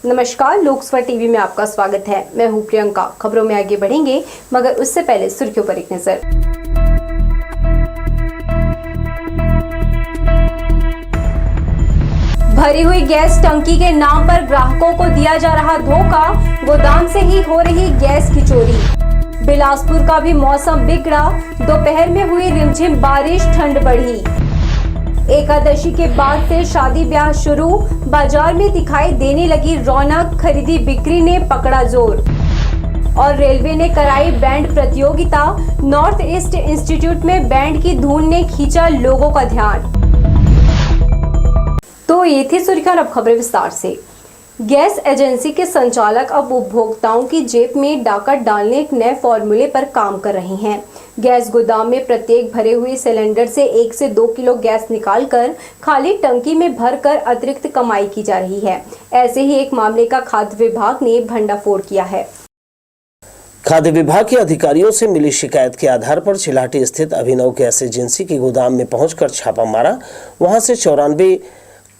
नमस्कार, लोकसभा टीवी में आपका स्वागत है। मैं हूं प्रियंका। खबरों में आगे बढ़ेंगे, मगर उससे पहले सुर्खियों पर एक नजर। भरी हुई गैस टंकी के नाम पर ग्राहकों को दिया जा रहा धोखा, गोदाम से ही हो रही गैस की चोरी। बिलासपुर का भी मौसम बिगड़ा, दोपहर में हुई रिमझिम बारिश, ठंड बढ़ी। एकादशी के बाद से शादी ब्याह शुरू, बाजार में दिखाई देने लगी रौनक, खरीदी बिक्री ने पकड़ा जोर। और रेलवे ने कराई बैंड प्रतियोगिता, नॉर्थ ईस्ट इंस्टीट्यूट में बैंड की धुन ने खींचा लोगों का ध्यान। तो ये थी सुर्खियां, अब खबरें विस्तार से। गैस एजेंसी के संचालक अब उपभोक्ताओं की जेब में डाका डालने एक नए फॉर्मूले पर काम कर रहे हैं। गैस गोदाम में प्रत्येक भरे हुए सिलेंडर से 1 से 2 किलो गैस निकालकर खाली टंकी में भरकर अतिरिक्त कमाई की जा रही है। ऐसे ही एक मामले का खाद्य विभाग ने भंडाफोड़ किया है। खाद्य विभाग के अधिकारियों से मिली शिकायत के आधार पर चिलाटी स्थित अभिनव गैस एजेंसी के गोदाम में पहुंचकर छापा मारा। वहां से 94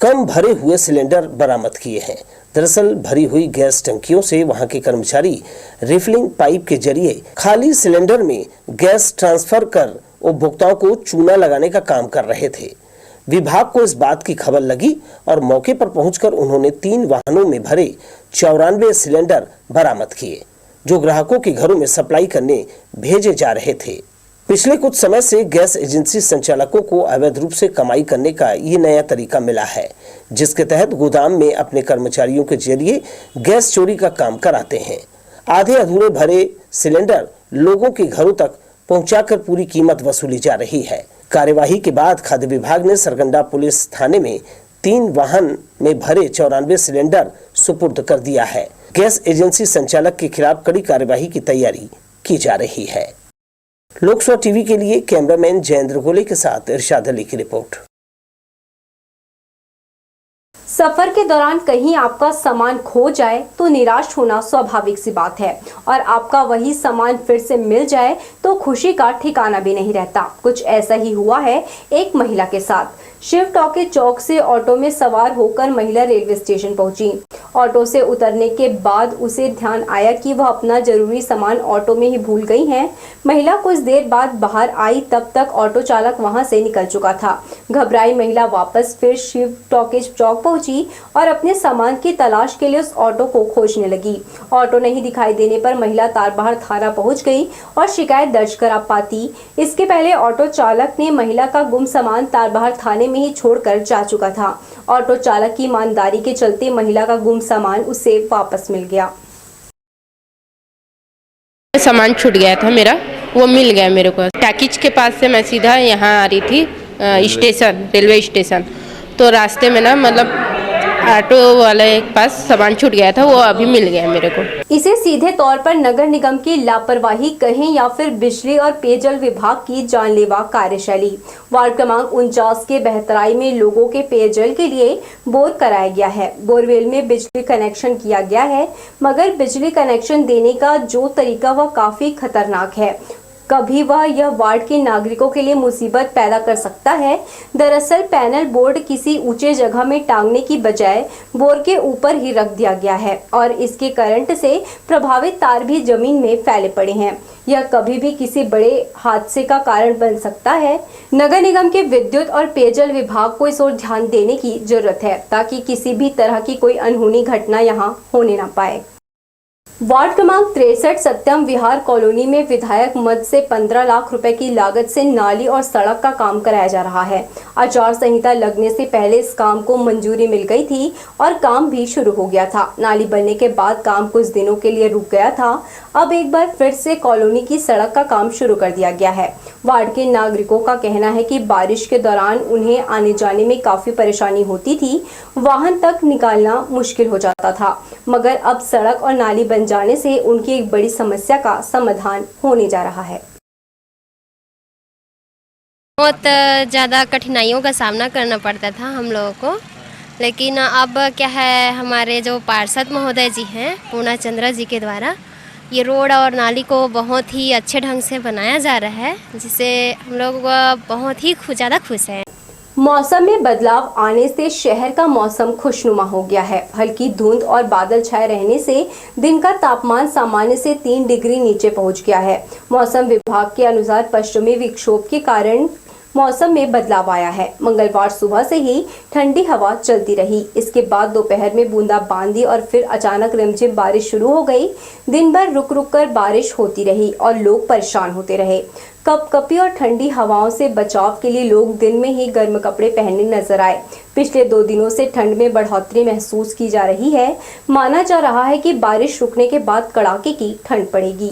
कम भरे हुए सिलेंडर बरामद किए हैं। दरअसल भरी हुई गैस टंकियों से वहां के कर्मचारी रिफिलिंग पाइप के जरिए खाली सिलेंडर में गैस ट्रांसफर कर उपभोक्ताओं को चूना लगाने का काम कर रहे थे। विभाग को इस बात की खबर लगी और मौके पर पहुंचकर उन्होंने 3 वाहनों में भरे 94 सिलेंडर बरामद किए, जो ग्राहकों के घरों में सप्लाई करने भेजे जा रहे थे। पिछले कुछ समय से गैस एजेंसी संचालकों को अवैध रूप से कमाई करने का ये नया तरीका मिला है, जिसके तहत गोदाम में अपने कर्मचारियों के जरिए गैस चोरी का काम कराते हैं। आधे अधूरे भरे सिलेंडर लोगों के घरों तक पहुंचाकर पूरी कीमत वसूली जा रही है। कार्यवाही के बाद खाद्य विभाग ने सरगंडा पुलिस थाने में 3 वाहन में भरे 94 सिलेंडर सुपुर्द कर दिया है। गैस एजेंसी संचालक के खिलाफ कड़ी कार्यवाही की तैयारी की जा रही है। लोकसभा टीवी के लिए कैमरामैन जयेंद्र गोले के साथ इरशाद अली की रिपोर्ट। सफर के दौरान कहीं आपका सामान खो जाए तो निराश होना स्वाभाविक सी बात है, और आपका वही सामान फिर से मिल जाए तो खुशी का ठिकाना भी नहीं रहता। कुछ ऐसा ही हुआ है एक महिला के साथ। शिव टॉकीज चौक से ऑटो में सवार होकर महिला रेलवे स्टेशन पहुंची। ऑटो से उतरने के बाद उसे ध्यान आया कि वह अपना जरूरी सामान ऑटो में ही भूल गई है। महिला कुछ देर बाद बाहर आई, तब तक ऑटो चालक वहां से निकल चुका था। घबराई महिला वापस फिर शिव टॉकीज चौक पहुंची और अपने सामान की तलाश के लिए उस ऑटो को खोजने लगी। ऑटो नहीं दिखाई देने पर महिला तारबहार थाना पहुंच गई और शिकायत दर्ज करा पाती। इसके पहले ऑटो चालक ने महिला का गुम सामान तारबहार थाने में ही छोड़कर जा चुका था। ऑटो चालक की ईमानदारी के चलते महिला का गुम सामान उसे वापस मिल गया। सामान छूट गया था मेरा, वो मिल गया मेरे को। टैकिज के पास से मैं सीधा यहाँ आ रही थी स्टेशन, रेलवे स्टेशन। तो रास्ते में ना मतलब ऑटो वाले के पास सामान छूट गया था, वो अभी मिल गया मेरे को। इसे सीधे तौर पर नगर निगम की लापरवाही कहें या फिर बिजली और पेयजल विभाग की जानलेवा कार्यशैली। वार्ड क्रमांक 49 के बहतराई में लोगों के पेयजल के लिए बोर कराया गया है। बोरवेल में बिजली कनेक्शन किया गया है, मगर बिजली कनेक्शन देने का जो तरीका वह काफी खतरनाक है। कभी वह यह वार्ड के नागरिकों के लिए मुसीबत पैदा कर सकता है। दरअसल पैनल बोर्ड किसी ऊंचे जगह में टांगने की बजाय बोर के ऊपर ही रख दिया गया है और इसके करंट से प्रभावित तार भी जमीन में फैले पड़े हैं। यह कभी भी किसी बड़े हादसे का कारण बन सकता है। नगर निगम के विद्युत और पेयजल विभाग को इस ओर ध्यान देने की जरूरत है, ताकि किसी भी तरह की कोई अनहोनी घटना यहाँ होने न पाए। वार्ड क्रमांक 63 सत्यम विहार कॉलोनी में विधायक मद से 15 लाख रुपए की लागत से नाली और सड़क का काम कराया जा रहा है। आचार संहिता लगने से पहले इस काम को मंजूरी मिल गई थी और काम भी शुरू हो गया था। नाली बनने के बाद काम कुछ दिनों के लिए रुक गया था। अब एक बार फिर से कॉलोनी की सड़क का काम शुरू कर दिया गया है। वार्ड के नागरिकों का कहना है कि बारिश के दौरान उन्हें आने जाने में काफी परेशानी होती थी, वाहन तक निकालना मुश्किल हो जाता था, मगर अब सड़क और नाली बन जाने से उनकी एक बड़ी समस्या का समाधान होने जा रहा है। बहुत ज़्यादा कठिनाइयों का सामना करना पड़ता था हम लोगों को, लेकिन अब क्या है, हमारे जो पार्षद महोदय जी हैं पूर्णा चंद्रा जी के द्वारा ये रोड और नाली को बहुत ही अच्छे ढंग से बनाया जा रहा है, जिससे हम लोग बहुत ही ज़्यादा खुश हैं। मौसम में बदलाव आने से शहर का मौसम खुशनुमा हो गया है। हल्की धुंध और बादल छाए रहने से दिन का तापमान सामान्य से 3 डिग्री नीचे पहुंच गया है। मौसम विभाग के अनुसार पश्चिमी विक्षोभ के कारण मौसम में बदलाव आया है। मंगलवार सुबह से ही ठंडी हवा चलती रही। इसके बाद दोपहर में बूंदाबांदी और फिर अचानक रिमझिम बारिश शुरू हो गई। दिन भर रुक रुक कर बारिश होती रही और लोग परेशान होते रहे। कपकपी और ठंडी हवाओं से बचाव के लिए लोग दिन में ही गर्म कपड़े पहनने नजर आए। पिछले 2 दिनों से ठंड में बढ़ोतरी महसूस की जा रही है। माना जा रहा है कि बारिश रुकने के बाद कड़ाके की ठंड पड़ेगी।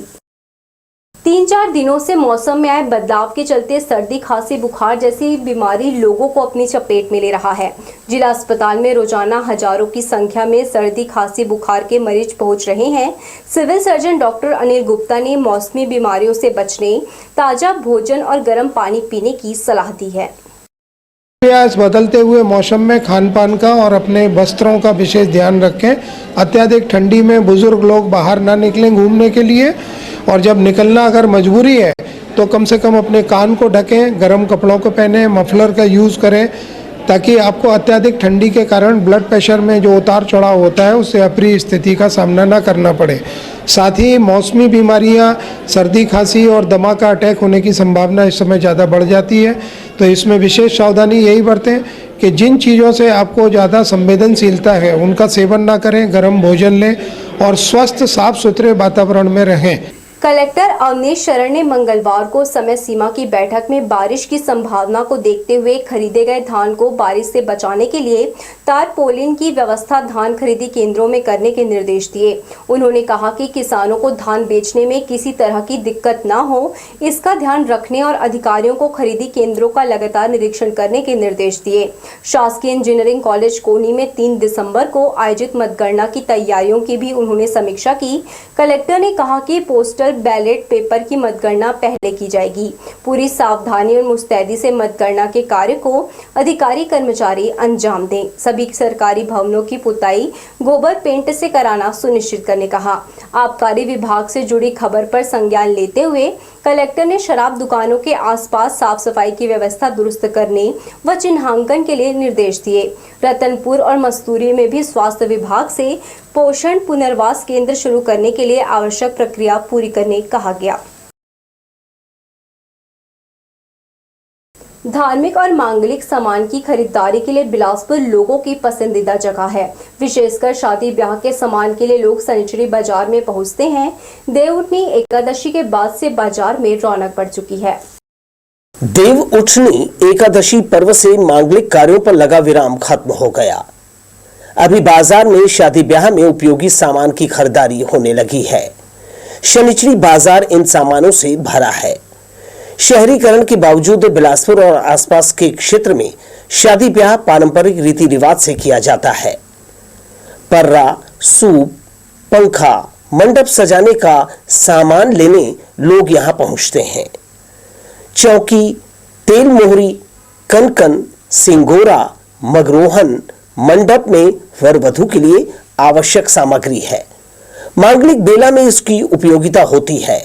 3-4 दिनों से मौसम में आए बदलाव के चलते सर्दी, खांसी, बुखार जैसी बीमारी लोगों को अपनी चपेट में ले रहा है। जिला अस्पताल में रोजाना हजारों की संख्या में सर्दी, खांसी, बुखार के मरीज पहुंच रहे हैं। Civil surgeon doctor Anil Gupta ने मौसमी बीमारियों से बचने, ताजा भोजन और गर्म पानी पीने की सलाह दी है। इस बदलते हुए मौसम में खान पान का और अपने वस्त्रों का विशेष ध्यान रखें। अत्यधिक ठंडी में बुजुर्ग लोग बाहर ना निकलें घूमने के लिए, और जब निकलना अगर मजबूरी है तो कम से कम अपने कान को ढकें, गर्म कपड़ों को पहनें, मफलर का यूज़ करें, ताकि आपको अत्यधिक ठंडी के कारण ब्लड प्रेशर में जो उतार चढ़ाव होता है उससे अप्रिय स्थिति का सामना ना करना पड़े। साथ ही मौसमी बीमारियां, सर्दी, खांसी और दमा का अटैक होने की संभावना इस समय ज़्यादा बढ़ जाती है। तो इसमें विशेष सावधानी यही बरतें कि जिन चीज़ों से आपको ज़्यादा संवेदनशीलता है उनका सेवन ना करें, गर्म भोजन लें और स्वस्थ साफ सुथरे वातावरण में रहें। कलेक्टर अवनीश शरण ने मंगलवार को समय सीमा की बैठक में बारिश की संभावना को देखते हुए खरीदे गए धान को बारिश से बचाने के लिए तारपोलिन की व्यवस्था धान खरीदी केंद्रों में करने के निर्देश दिए। उन्होंने कहा कि किसानों को धान बेचने में किसी तरह की दिक्कत न हो, इसका ध्यान रखने और अधिकारियों को खरीदी केंद्रों का लगातार निरीक्षण करने के निर्देश दिए। शासकीय इंजीनियरिंग कॉलेज कोनी में 3 दिसंबर को आयोजित मतगणना की तैयारियों की भी उन्होंने समीक्षा की। कलेक्टर ने कहा कि पोस्टल बैलेट पेपर की मतगणना पहले की जाएगी। पूरी सावधानी और मुस्तैदी से मतगणना के कार्य को अधिकारी कर्मचारी अंजाम दें। सभी सरकारी भवनों की पुताई गोबर पेंट से कराना सुनिश्चित करने कहा। आबकारी विभाग से जुड़ी खबर पर संज्ञान लेते हुए कलेक्टर ने शराब दुकानों के आसपास साफ सफाई की व्यवस्था दुरुस्त करने व चिन्हांकन के लिए निर्देश दिए। रतनपुर और मस्तूरी में भी स्वास्थ्य विभाग से पोषण पुनर्वास केंद्र शुरू करने के लिए आवश्यक प्रक्रिया पूरी करने कहा गया। धार्मिक और मांगलिक सामान की खरीदारी के लिए बिलासपुर लोगों की पसंदीदा जगह है। विशेषकर शादी ब्याह के सामान के लिए लोग शनिचरी बाजार में पहुंचते हैं। देवउठनी एकादशी के बाद से बाजार में रौनक बढ़ चुकी है। देवउठनी एकादशी पर्व से मांगलिक कार्यों पर लगा विराम खत्म हो गया। अभी बाजार में शादी ब्याह में उपयोगी सामान की खरीदारी होने लगी है। शनिचरी बाजार इन सामानों से भरा है। शहरीकरण के बावजूद बिलासपुर और आसपास के क्षेत्र में शादी ब्याह पारंपरिक रीति रिवाज से किया जाता है। पर्रा, सूप, पंखा, मंडप सजाने का सामान लेने लोग यहां पहुंचते हैं। चौकी, तेल मोहरी, कनकन, सिंगोरा, मगरोहन मंडप में वर वधू के लिए आवश्यक सामग्री है। मांगलिक बेला में इसकी उपयोगिता होती है।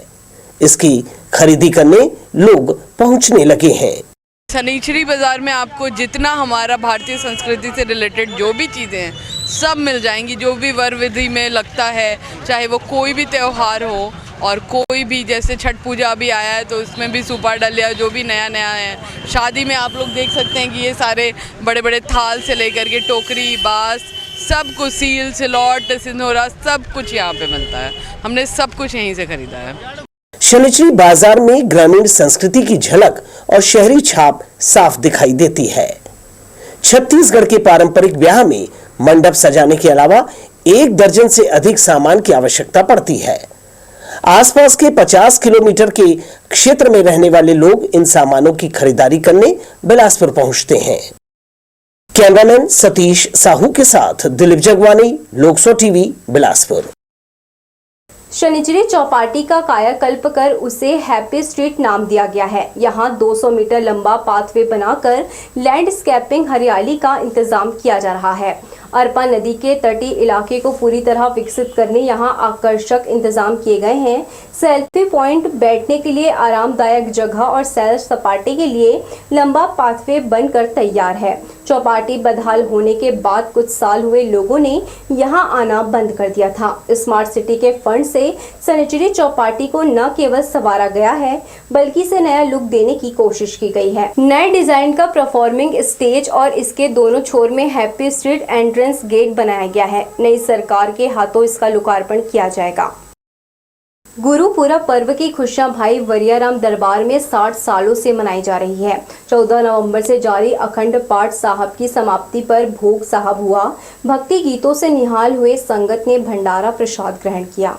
इसकी खरीदी करने लोग पहुंचने लगे हैं। शनिचरी बाजार में आपको जितना हमारा भारतीय संस्कृति से रिलेटेड जो भी चीज़ें हैं सब मिल जाएंगी। जो भी वर विधि में लगता है, चाहे वो कोई भी त्यौहार हो और कोई भी, जैसे छठ पूजा अभी आया है तो उसमें भी सुपा डलिया जो भी नया नया है। शादी में आप लोग देख सकते हैं कि ये सारे बड़े बड़े थाल से लेकर के टोकरी, बास, सब कुछ, सील, सिलौट, सिंदूरा, सब कुछ यहाँ पे मिलता है। हमने सब कुछ यहीं से खरीदा है। शनिचरी बाजार में ग्रामीण संस्कृति की झलक और शहरी छाप साफ दिखाई देती है। छत्तीसगढ़ के पारंपरिक ब्याह में मंडप सजाने के अलावा 1 दर्जन से अधिक सामान की आवश्यकता पड़ती है। आसपास के 50 किलोमीटर के क्षेत्र में रहने वाले लोग इन सामानों की खरीदारी करने बिलासपुर पहुंचते हैं। कैमरामैन सतीश साहू के साथ दिलीप जगवानी, लोकसो टीवी, बिलासपुर। शनिचरी चौपाटी का कायाकल्प कर उसे हैप्पी स्ट्रीट नाम दिया गया है। यहाँ 200 मीटर लंबा पाथवे बनाकर लैंडस्केपिंग हरियाली का इंतजाम किया जा रहा है। अरपा नदी के तटीय इलाके को पूरी तरह विकसित करने यहाँ आकर्षक इंतजाम किए गए हैं। सेल्फी पॉइंट, बैठने के लिए आरामदायक जगह और सैर सपाटे के लिए लंबा पाथवे बनकर तैयार है। चौपाटी बदहाल होने के बाद कुछ साल हुए लोगों ने यहां आना बंद कर दिया था। स्मार्ट सिटी के फंड से सैनिटरी चौपाटी को न केवल संवारा गया है बल्कि इसे नया लुक देने की कोशिश की गई है। नए डिजाइन का परफॉर्मिंग स्टेज और इसके दोनों छोर में हैप्पी स्ट्रीट एंट्रेंस गेट बनाया गया है। नई सरकार के हाथों इसका लोकार्पण किया जाएगा। गुरु पूरब पर्व की खुशियां भाई वरियाराम दरबार में 60 सालों से मनाई जा रही है। 14 नवंबर से जारी अखंड पाठ साहब की समाप्ति पर भोग साहब हुआ। भक्ति गीतों से निहाल हुए संगत ने भंडारा प्रसाद ग्रहण किया।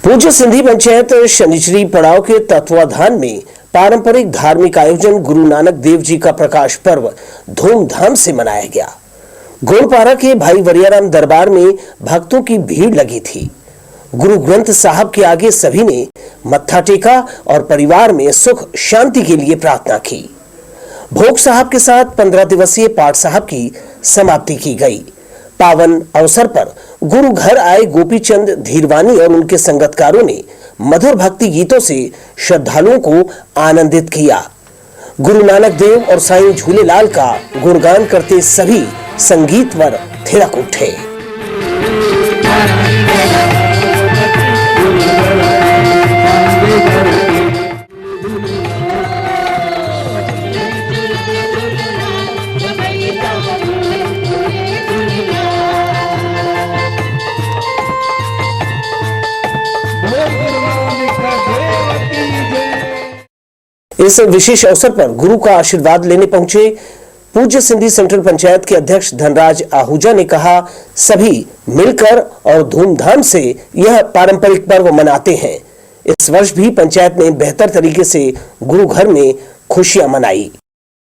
पूज्य सिंधी पंचायत शनिचरी पड़ाव के तत्वाधान में पारंपरिक धार्मिक आयोजन गुरु नानक देव जी का प्रकाश पर्व धूमधाम से मनाया गया। गोलपारा के भाई वरियाराम दरबार में भक्तों की भीड़ लगी थी। गुरु ग्रंथ साहब के आगे सभी ने मत्था टेका और परिवार में सुख शांति के लिए प्रार्थना की। भोग साहब के साथ 15 दिवसीय पाठ साहब की समाप्ति की गई। पावन अवसर पर गुरु घर आए गोपीचंद धीरवानी और उनके संगतकारों ने मधुर भक्ति गीतों से श्रद्धालुओं को आनंदित किया। गुरु नानक देव और साईं झूलेलाल का गुणगान करते सभी संगीतवर थिरक उठे। इस विशेष अवसर पर गुरु का आशीर्वाद लेने पहुंचे पूज्य सिंधी सेंट्रल पंचायत के अध्यक्ष धनराज आहूजा ने कहा, सभी मिलकर और धूमधाम से यह पारंपरिक पर्व मनाते हैं। इस वर्ष भी पंचायत ने बेहतर तरीके से गुरु घर में खुशियां मनाई।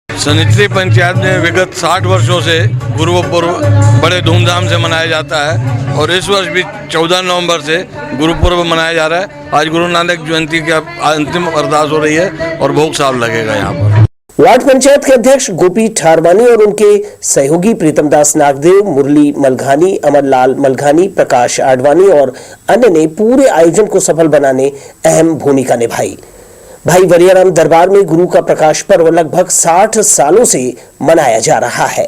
सनिचरी पंचायत में विगत 60 वर्षों से गुरु पर्व बड़े धूमधाम से मनाया जाता है और इस वर्ष भी 14 नवंबर से गुरु पर्व मनाया जा रहा है। आज गुरु नानक जयंती की अंतिम अरदास हो रही है और भोग साहब लगेगा यहाँ पर। वार्ड पंचायत के अध्यक्ष गोपी ठारवानी और उनके सहयोगी प्रीतम दास नागदेव, मुरली मलघानी, अमरलाल मलघानी, प्रकाश आडवाणी और अन्य ने पूरे आयोजन को सफल बनाने अहम भूमिका निभाई। भाई वरियाराम दरबार में गुरु का प्रकाश पर्व लगभग 60 सालों से मनाया जा रहा है।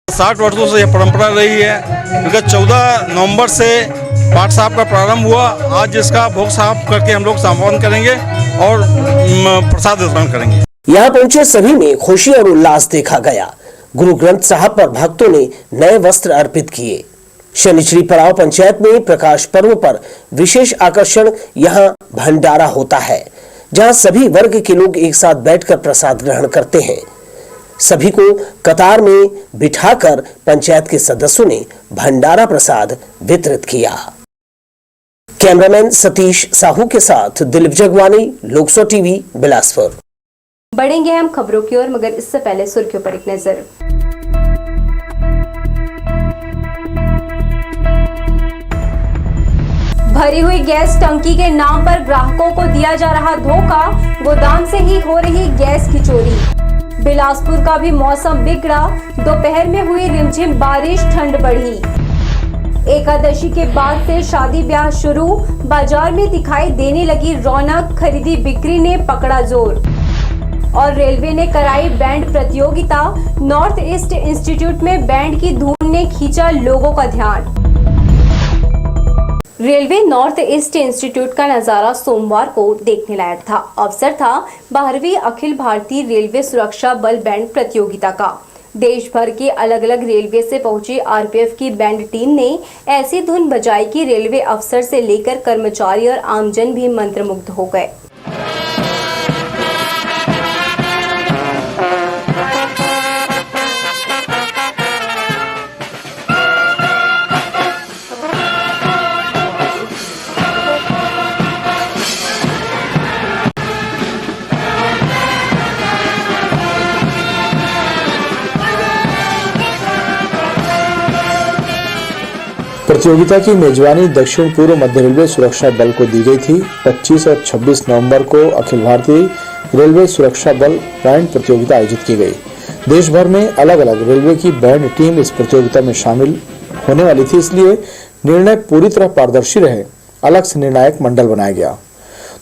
60 वर्षों से यह परंपरा रही है। विगत 14 नवंबर से पाठ साहब का प्रारंभ हुआ। आज इसका भोग साहब करके हम लोग समापन करेंगे और प्रसाद वितरण करेंगे। यहाँ पहुंचे सभी में खुशी और उल्लास देखा गया। गुरु ग्रंथ साहब पर भक्तों ने नए वस्त्र अर्पित किए। शनिचरी पड़ाव पंचायत में प्रकाश पर्व पर विशेष आकर्षण यहाँ भंडारा होता है, जहाँ सभी वर्ग के लोग एक साथ बैठकर प्रसाद ग्रहण करते हैं। सभी को कतार में बिठाकर पंचायत के सदस्यों ने भंडारा प्रसाद वितरित किया। कैमरामैन सतीश साहू के साथ दिलीप जगवानी, लोकसो टीवी, बिलासपुर। बढ़ेंगे हम खबरों की ओर, मगर इससे पहले सुर्खियों पर एक नजर। भरी हुई गैस टंकी के नाम पर ग्राहकों को दिया जा रहा धोखा, गोदाम से ही हो रही गैस की चोरी। बिलासपुर का भी मौसम बिगड़ा, दोपहर में हुई रिमझिम बारिश, ठंड बढ़ी। एकादशी के बाद से शादी ब्याह शुरू, बाजार में दिखाई देने लगी रौनक, खरीदी बिक्री ने पकड़ा जोर। और रेलवे ने कराई बैंड प्रतियोगिता, नॉर्थ ईस्ट इंस्टीट्यूट में बैंड की धुन ने खींचा लोगों का ध्यान। रेलवे नॉर्थ ईस्ट इंस्टीट्यूट का नजारा सोमवार को देखने लायक था। अवसर था 12वीं अखिल भारतीय रेलवे सुरक्षा बल बैंड प्रतियोगिता का। देश भर के अलग अलग रेलवे से पहुंची आरपीएफ की बैंड टीम ने ऐसी धुन बजाई कि रेलवे अफसर से लेकर कर्मचारी और आमजन भी मंत्रमुग्ध हो गए। प्रतियोगिता की मेजबानी दक्षिण पूर्व मध्य रेलवे सुरक्षा बल को दी गई थी। 25 और 26 नवंबर को अखिल भारतीय रेलवे सुरक्षा बल बैंड प्रतियोगिता आयोजित की गई। देश भर में अलग अलग रेलवे की बैंड टीम इस प्रतियोगिता में शामिल होने वाली थी, इसलिए निर्णय पूरी तरह पारदर्शी रहे अलग से निर्णायक मंडल बनाया गया।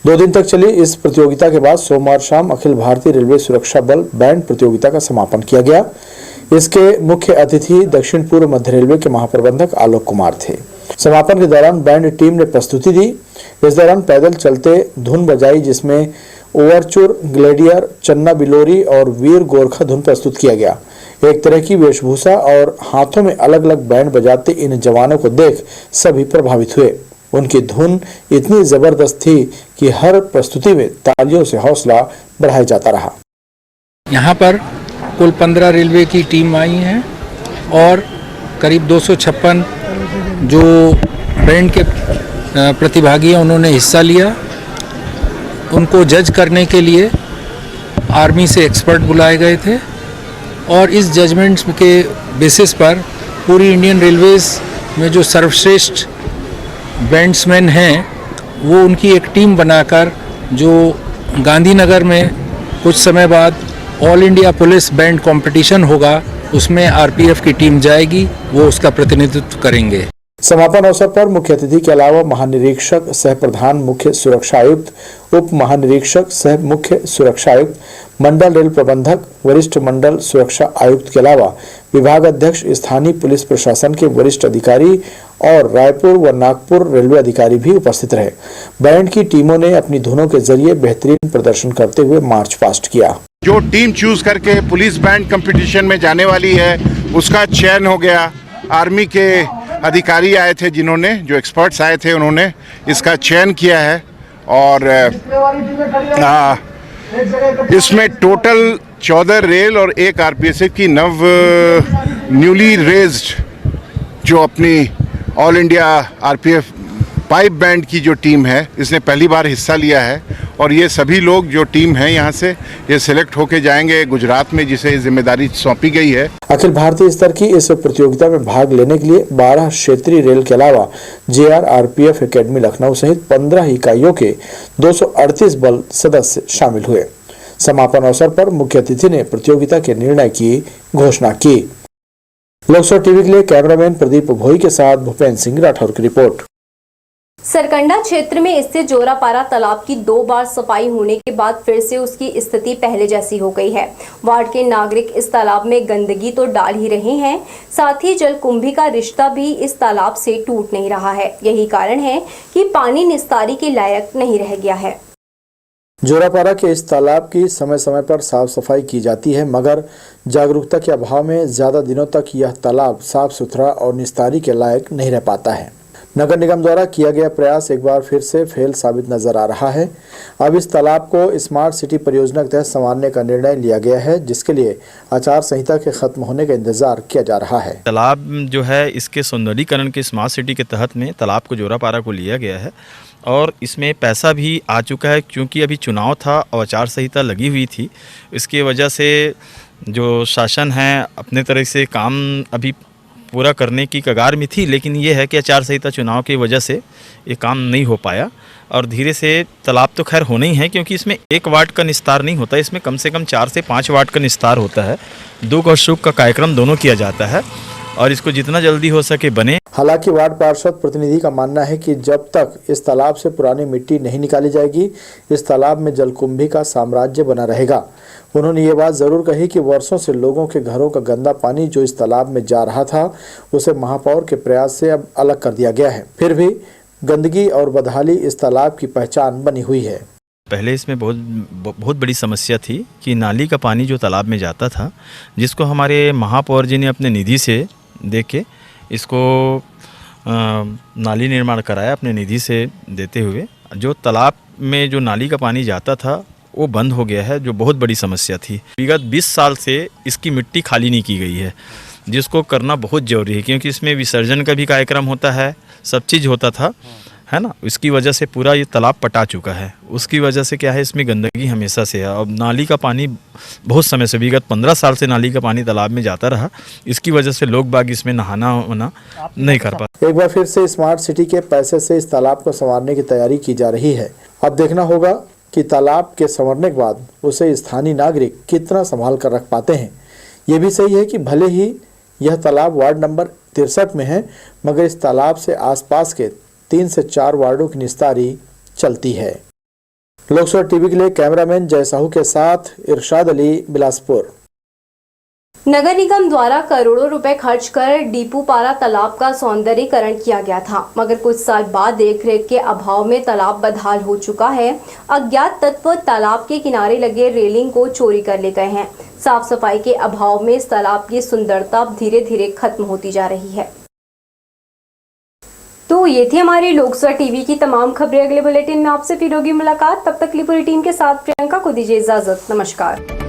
2 दिन तक चली इस प्रतियोगिता के बाद सोमवार शाम अखिल भारतीय रेलवे सुरक्षा बल बैंड प्रतियोगिता का समापन किया गया। इसके मुख्य अतिथि दक्षिण पूर्व मध्य रेलवे के महाप्रबंधक आलोक कुमार थे। समापन के दौरान बैंड टीम ने प्रस्तुति दी। इस दौरान पैदल चलते धुन बजाई, जिसमें ओवरचुर, ग्लेडियर, चन्ना बिलोरी और वीर गोरखा धुन प्रस्तुत किया गया। एक तरह की वेशभूषा और हाथों में अलग अलग बैंड बजाते इन जवानों को देख सभी प्रभावित हुए। उनकी धुन इतनी जबरदस्त थी कि हर प्रस्तुति में तालियों से हौसला बढ़ाया जाता रहा। यहाँ पर कुल 15 रेलवे की टीम आई हैं और करीब 256 जो बैंड के प्रतिभागी हैं उन्होंने हिस्सा लिया। उनको जज करने के लिए आर्मी से एक्सपर्ट बुलाए गए थे और इस जजमेंट्स के बेसिस पर पूरी इंडियन रेलवेज़ में जो सर्वश्रेष्ठ बैंड्समैन हैं वो उनकी एक टीम बनाकर जो गांधीनगर में कुछ समय बाद all India police band competition होगा उसमें आरपीएफ की टीम जाएगी, वो उसका प्रतिनिधित्व करेंगे। समापन अवसर पर मुख्य अतिथि के अलावा महानिरीक्षक सह प्रधान मुख्य सुरक्षा आयुक्त, उप महानिरीक्षक सह मुख्य सुरक्षा आयुक्त, मंडल रेल प्रबंधक, वरिष्ठ मंडल सुरक्षा आयुक्त के अलावा विभाग अध्यक्ष, स्थानीय पुलिस प्रशासन के वरिष्ठ अधिकारी और रायपुर व नागपुर रेलवे अधिकारी भी उपस्थित रहे। बैंड की टीमों ने अपनी धुनों के जरिए बेहतरीन प्रदर्शन करते हुए मार्च पास्ट किया। जो टीम चूज करके पुलिस बैंड कंपटीशन में जाने वाली है उसका चयन हो गया। आर्मी के अधिकारी आए थे, जिन्होंने जो एक्सपर्ट्स आए थे उन्होंने इसका चयन किया है और इसमें टोटल 14 रेल और 1 आरपीएफ की न्यूली रेज्ड जो अपनी all India RPF pipe band की जो टीम है इसने पहली बार हिस्सा लिया है और ये सभी लोग जो टीम है यहाँ से ये सिलेक्ट होके जाएंगे गुजरात में, जिसे जिम्मेदारी सौंपी गई है। अखिल भारतीय स्तर की इस प्रतियोगिता में भाग लेने के लिए 12 क्षेत्रीय रेल के अलावा JRRPF एकेडमी लखनऊ सहित 15 इकाइयों के 238 बल सदस्य शामिल हुए। समापन अवसर पर मुख्य अतिथि ने प्रतियोगिता के निर्णय की घोषणा की। लोकसभा टीवी के लिए कैमरामैन प्रदीप भोई के साथ भूपेंद्र सिंह राठौर की रिपोर्ट। सरकंडा क्षेत्र में स्थित जोरापारा तालाब की 2 बार सफाई होने के बाद फिर से उसकी स्थिति पहले जैसी हो गई है। वार्ड के नागरिक इस तालाब में गंदगी तो डाल ही रहे हैं, साथ ही जलकुंभी का रिश्ता भी इस तालाब से टूट नहीं रहा है। यही कारण है कि पानी निस्तारी के लायक नहीं रह गया है। जोरापारा के इस तालाब की समय समय पर साफ सफाई की जाती है, मगर जागरूकता के अभाव में ज्यादा दिनों तक यह तालाब साफ सुथरा और निस्तारी के लायक नहीं रह पाता है। नगर निगम द्वारा किया गया प्रयास एक बार फिर से फेल साबित नजर आ रहा है। अब इस तालाब को स्मार्ट सिटी परियोजना के तहत संवारने का निर्णय लिया गया है, जिसके लिए आचार संहिता के खत्म होने का इंतजार किया जा रहा है। तालाब जो है इसके सौंदर्यीकरण के स्मार्ट सिटी के तहत में तालाब को जोरापारा को लिया गया है और इसमें पैसा भी आ चुका है, क्योंकि अभी चुनाव था और आचार संहिता लगी हुई थी। इसकी वजह से जो शासन है अपने तरह से काम अभी पूरा करने की कगार में थी, लेकिन ये है कि आचार संहिता चुनाव की वजह से ये काम नहीं हो पाया और धीरे से तालाब तो खैर होना ही है, क्योंकि इसमें 1 वार्ड का निस्तार नहीं होता, इसमें कम से कम 4 से 5 वार्ड का निस्तार होता है। दुख और सुख का कार्यक्रम दोनों किया जाता है और इसको जितना जल्दी हो सके बने। हालांकि वार्ड पार्षद प्रतिनिधि का मानना है कि जब तक इस तालाब से पुरानी मिट्टी नहीं निकाली जाएगी, इस तालाब में जलकुंभी का साम्राज्य बना रहेगा। उन्होंने ये बात जरूर कही कि वर्षों से लोगों के घरों का गंदा पानी जो इस तालाब में जा रहा था, उसे महापौर के प्रयास से अब अलग कर दिया गया है। फिर भी गंदगी और बदहाली इस तालाब की पहचान बनी हुई है। पहले इसमें बहुत बड़ी समस्या थी कि नाली का पानी जो तालाब में जाता था, जिसको हमारे महापौर जी ने अपने निधि से दे के इसको नाली निर्माण कराया अपने निधि से देते हुए। जो तालाब में जो नाली का पानी जाता था वो बंद हो गया है, जो बहुत बड़ी समस्या थी। विगत 20 साल से इसकी मिट्टी खाली नहीं की गई है, जिसको करना बहुत ज़रूरी है, क्योंकि इसमें विसर्जन का भी कार्यक्रम होता है, सब चीज़ होता था, है ना। इसकी वजह से पूरा ये तालाब पटा चुका है। उसकी वजह से क्या है, इसमें गंदगी हमेशा से है। अब नाली का पानी बहुत समय से, विगत 15 साल से नाली का पानी तालाब में जाता रहा। इसकी वजह से लोग बाग इसमें नहाना होना नहीं कर पाते। एक बार फिर से स्मार्ट सिटी के पैसे से इस तालाब को संवारने की तैयारी की जा रही है। अब देखना होगा कि तालाब के संवरने के बाद उसे स्थानीय नागरिक कितना संभाल कर रख पाते हैं। ये भी सही है कि भले ही यह तालाब वार्ड नंबर 63 में है, मगर इस तालाब से आसपास के 3 से 4 वार्डों की निस्तारी चलती है। लोकसभा टीवी के लिए कैमरामैन जय साहू के साथ इरशाद अली, बिलासपुर। नगर निगम द्वारा करोड़ों रुपए खर्च कर डीपूपारा तालाब का सौंदर्यीकरण किया गया था, मगर कुछ साल बाद देखरेख के अभाव में तालाब बदहाल हो चुका है। अज्ञात तत्व तालाब के किनारे लगे रेलिंग को चोरी कर ले गए हैं। साफ सफाई के अभाव में इस तालाब की सुंदरता धीरे धीरे खत्म होती जा रही है। तो ये थी हमारी लोकसभा टीवी की तमाम खबरें। अगले बुलेटिन में आपसे फिर होगी मुलाकात। तब तक लिए पूरी टीम के साथ प्रियंका को दीजिए इजाजत। नमस्कार।